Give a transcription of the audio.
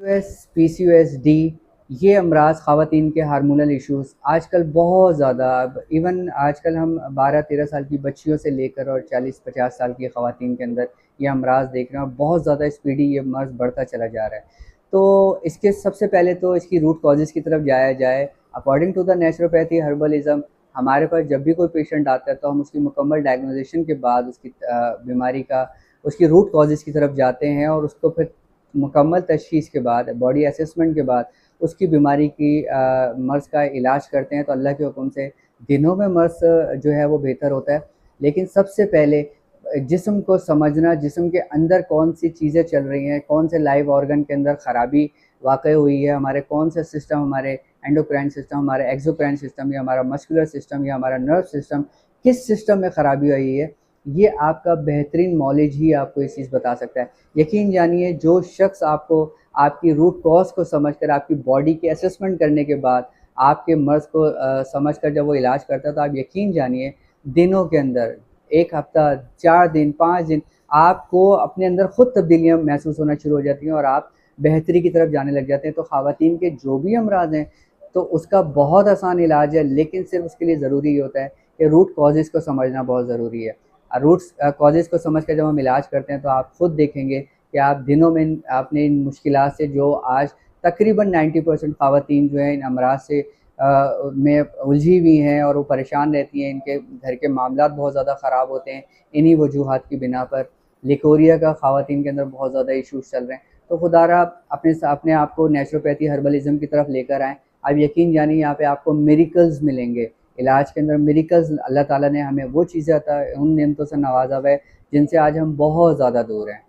PCOS, PCOS-D ये अमराज ख़वातीन के हार्मोनल इश्यूज़ आजकल बहुत ज़्यादा, अब इवन आजकल हम 12-13 साल की बच्चियों से लेकर और 40-50 साल की ख़वातीन के अंदर ये अमराज देख रहे हैं और बहुत ज़्यादा स्पीडी ये मर्ज़ बढ़ता चला जा रहा है। तो इसके सबसे पहले तो इसकी रूट कॉजेज़ की तरफ जाया जाए। अकॉर्डिंग टू द नेचुरोपैथी हर्बलिज़्म हमारे पास जब भी कोई पेशेंट आता है तो हम उसकी मुकम्मल डायग्नोज़ेशन के बाद उसकी बीमारी का उसकी रूट कॉजेज़ की तरफ जाते हैं और उसको फिर मुकम्मल तशख़ीस के बाद बॉडी असेसमेंट के बाद उसकी बीमारी की मर्ज़ का इलाज करते हैं। तो अल्लाह के हुक्म से दिनों में मर्ज़ जो है वो बेहतर होता है। लेकिन सबसे पहले जिस्म को समझना, जिस्म के अंदर कौन सी चीज़ें चल रही हैं, कौन से लाइव ऑर्गन के अंदर ख़राबी वाक़ई हुई है, हमारे कौन से सिस्टम, हमारे एंडोक्राइन सिस्टम, हमारा एक्सोक्राइन सिस्टम या हमारा मस्कुलर सिस्टम या हमारा नर्व सिस्टम, किस सिस्टम में ख़राबी आई है, ये आपका बेहतरीन नॉलेज ही आपको ये चीज़ बता सकता है। यकीन जानिए, जो शख्स आपको आपकी रूट कॉज़ को समझकर आपकी बॉडी की असेसमेंट करने के बाद आपके मर्ज़ को समझकर जब वो इलाज करता है, तो आप यकीन जानिए दिनों के अंदर 1 हफ़्ता, 4 दिन, 5 दिन आपको अपने अंदर खुद तब्दीलियाँ महसूस होना शुरू हो जाती हैं और आप बेहतरी की तरफ जाने लग जाते हैं। तो ख़वातीन के जो भी अमराज़ हैं, तो उसका बहुत आसान इलाज है, लेकिन सिर्फ़ उसके लिए ज़रूरी ये होता है कि रूट कॉज़ेज़ को समझना बहुत ज़रूरी है। रूट्स कॉजेज़ को समझ कर जब हम इलाज करते हैं तो आप खुद देखेंगे कि आप दिनों में आपने इन मुश्किलात से, जो आज तकरीबन 90% ख़वातीन जो हैं इन अमराज से में उलझी हुई हैं और वो परेशान रहती हैं, इनके घर के मामलात बहुत ज़्यादा ख़राब होते हैं इन्हीं वजूहात की बिना पर। लिकोरिया का ख़वातीन के अंदर बहुत ज़्यादा इश्यूज़ चल रहे हैं। तो खुदारा अपने आप को नेचुरोपैथी हर्बलिज़म की तरफ लेकर आएँ। आप यकीन जानिए यहाँ पे आपको मिरेकल्स मिलेंगे। इलाज के अंदर मिरेकल्स, अल्लाह ताला ने हमें वो चीज़ें अता, उन नेमतों से नवाज़ा हुआ है जिनसे आज हम बहुत ज़्यादा दूर हैं।